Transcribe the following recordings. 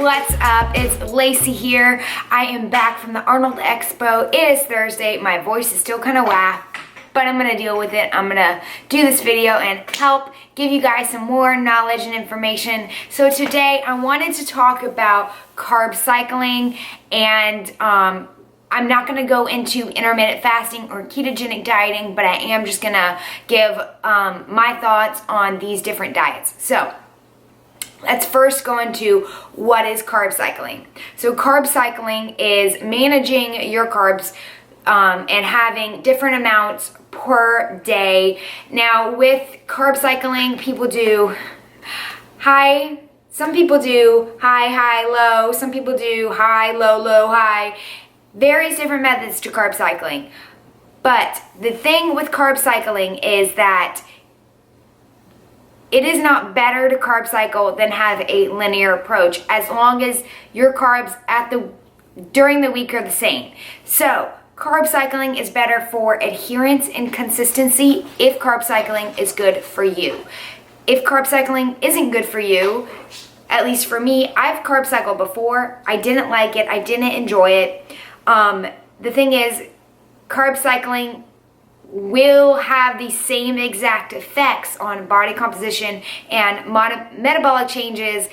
What's up? It's Lacey here. I am back from the Arnold Expo. It is Thursday. My voice is still kind of whack, but I'm gonna deal with it. I'm gonna do this video and help give you guys some more knowledge and information. So today I wanted to talk about carb cycling, and I'm not gonna go into intermittent fasting or ketogenic dieting, but I am just gonna give my thoughts on these different diets. So let's first go into what is carb cycling. So carb cycling is managing your carbs and having different amounts per day. Now with carb cycling, people do high, some people do high, high, low, some people do high, low, low, high. Various different methods to carb cycling. But the thing with carb cycling is that it is not better to carb cycle than have a linear approach, as long as your carbs during the week are the same. So carb cycling is better for adherence and consistency if carb cycling is good for you. If carb cycling isn't good for you, at least for me, I've carb cycled before. I didn't like it. I didn't enjoy it. The thing is, carb cycling will have the same exact effects on body composition and metabolic changes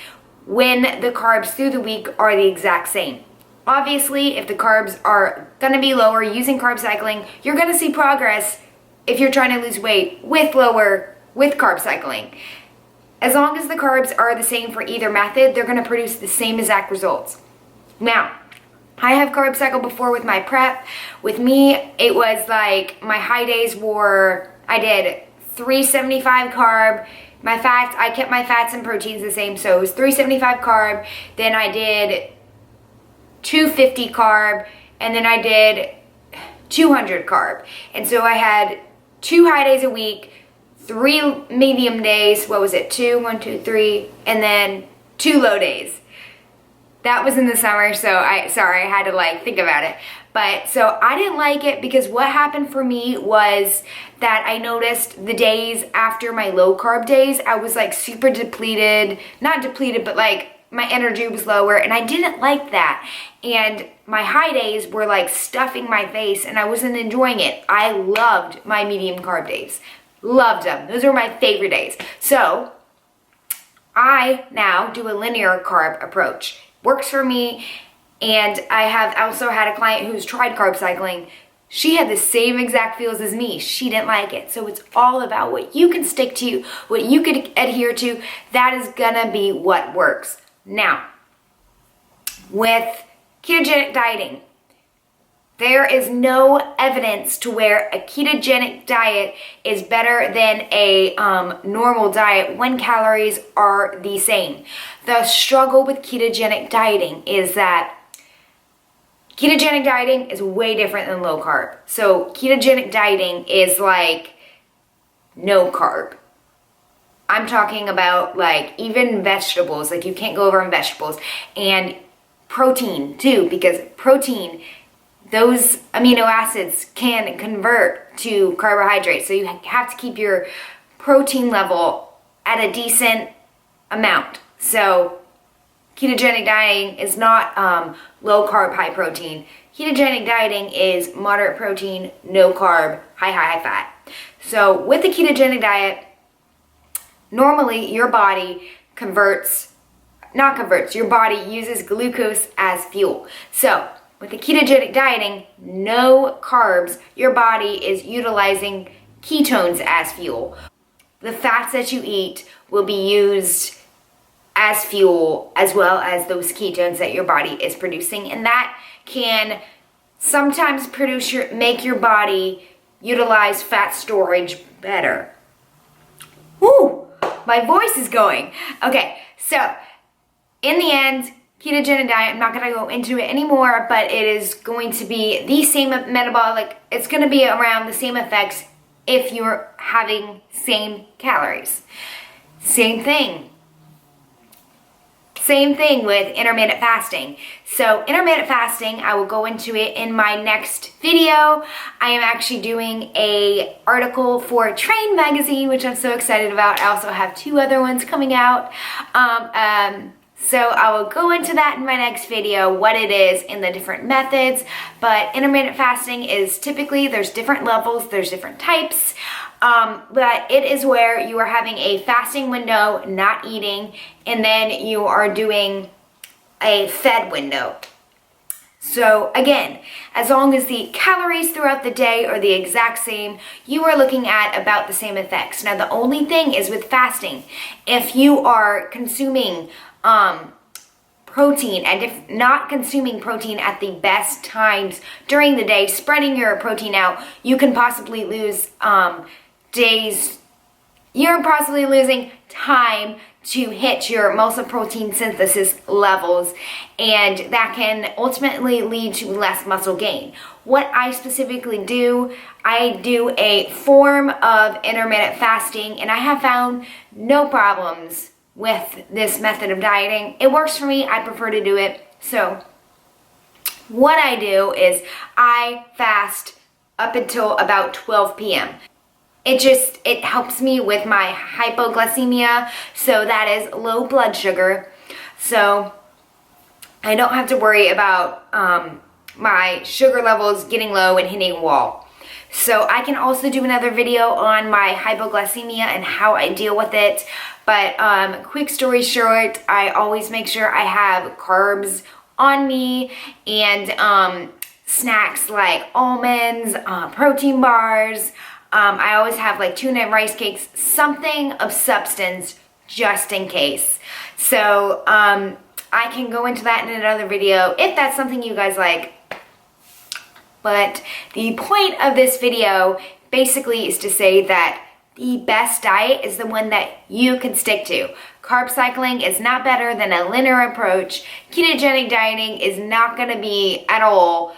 when the carbs through the week are the exact same. Obviously, if the carbs are going to be lower using carb cycling, you're going to see progress if you're trying to lose weight with carb cycling. As long as the carbs are the same for either method, they're going to produce the same exact results. Now, I have carb cycled before with my prep. With me, it was like my high days were, I did 375 carb. My fats, I kept my fats and proteins the same, so it was 375 carb. Then I did 250 carb, and then I did 200 carb. And so I had 2 high days a week, 3 medium days, what was it, 1, 2, 3, and then 2 low days. That was in the summer, so I had to think about it. But so I didn't like it because what happened for me was that I noticed the days after my low carb days, I was super depleted, not depleted, but my energy was lower, and I didn't like that. And my high days were stuffing my face, and I wasn't enjoying it. I loved my medium carb days. Loved them. Those were my favorite days. So I now do a linear carb approach. Works for me, and I have also had a client who's tried carb cycling. She had the same exact feels as me. She didn't like it. So it's all about what you can stick to, what you can adhere to. That is gonna be what works. Now, with ketogenic dieting, there is no evidence to where a ketogenic diet is better than a normal diet when calories are the same. The struggle with ketogenic dieting is that ketogenic dieting is way different than low carb. So ketogenic dieting is no carb. I'm talking about even vegetables, you can't go over on vegetables, and protein too, because protein, those amino acids can convert to carbohydrates. So you have to keep your protein level at a decent amount. So ketogenic dieting is not low carb, high protein. Ketogenic dieting is moderate protein, no carb, high fat. So with the ketogenic diet, normally your body your body uses glucose as fuel. So with the ketogenic dieting, no carbs, your body is utilizing ketones as fuel. The fats that you eat will be used as fuel, as well as those ketones that your body is producing, and that can sometimes make your body utilize fat storage better. Woo! My voice is going. Okay, so in the end, ketogenic diet, I'm not going to go into it anymore, but it is going to be the same metabolic, it's going to be around the same effects if you're having same calories. Same thing with intermittent fasting. So intermittent fasting, I will go into it in my next video. I am actually doing an article for Train magazine, which I'm so excited about. I also have 2 other ones coming out. So I will go into that in my next video, what it is and the different methods. But intermittent fasting is typically, there's different levels, there's different types. But it is where you are having a fasting window, not eating, and then you are doing a fed window. So again, as long as the calories throughout the day are the exact same, you are looking at about the same effects. Now the only thing is with fasting, if you are consuming protein and if not consuming protein at the best times during the day, spreading your protein out, you can possibly lose days, you're possibly losing time to hit your muscle protein synthesis levels, and that can ultimately lead to less muscle gain. What I specifically do, I do a form of intermittent fasting, and I have found no problems with this method of dieting. It works for me, I prefer to do it. So what I do is I fast up until about 12 p.m. It helps me with my hypoglycemia, so that is low blood sugar. So I don't have to worry about my sugar levels getting low and hitting a wall. So I can also do another video on my hypoglycemia and how I deal with it. But quick story short, I always make sure I have carbs on me and snacks like almonds, protein bars. I always have like tuna and rice cakes, something of substance just in case. So I can go into that in another video if that's something you guys like. But the point of this video basically is to say that the best diet is the one that you can stick to. Carb cycling is not better than a linear approach. Ketogenic dieting is not going to be at all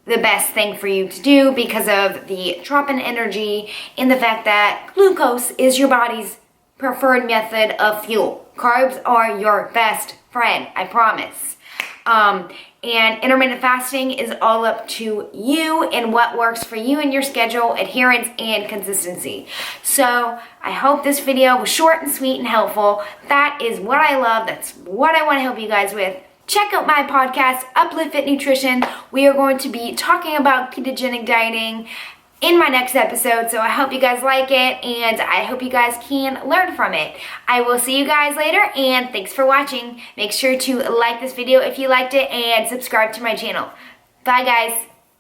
the best thing for you to do because of the drop in energy and the fact that glucose is your body's preferred method of fuel. Carbs are your best friend, I promise. And intermittent fasting is all up to you and what works for you and your schedule, adherence, and consistency. So I hope this video was short and sweet and helpful. That is what I love. That's what I want to help you guys with. Check out my podcast, Uplift Fit Nutrition. We are going to be talking about ketogenic dieting in my next episode, so I hope you guys like it, and I hope you guys can learn from it. I will see you guys later, and thanks for watching. Make sure to like this video if you liked it, and subscribe to my channel. Bye, guys.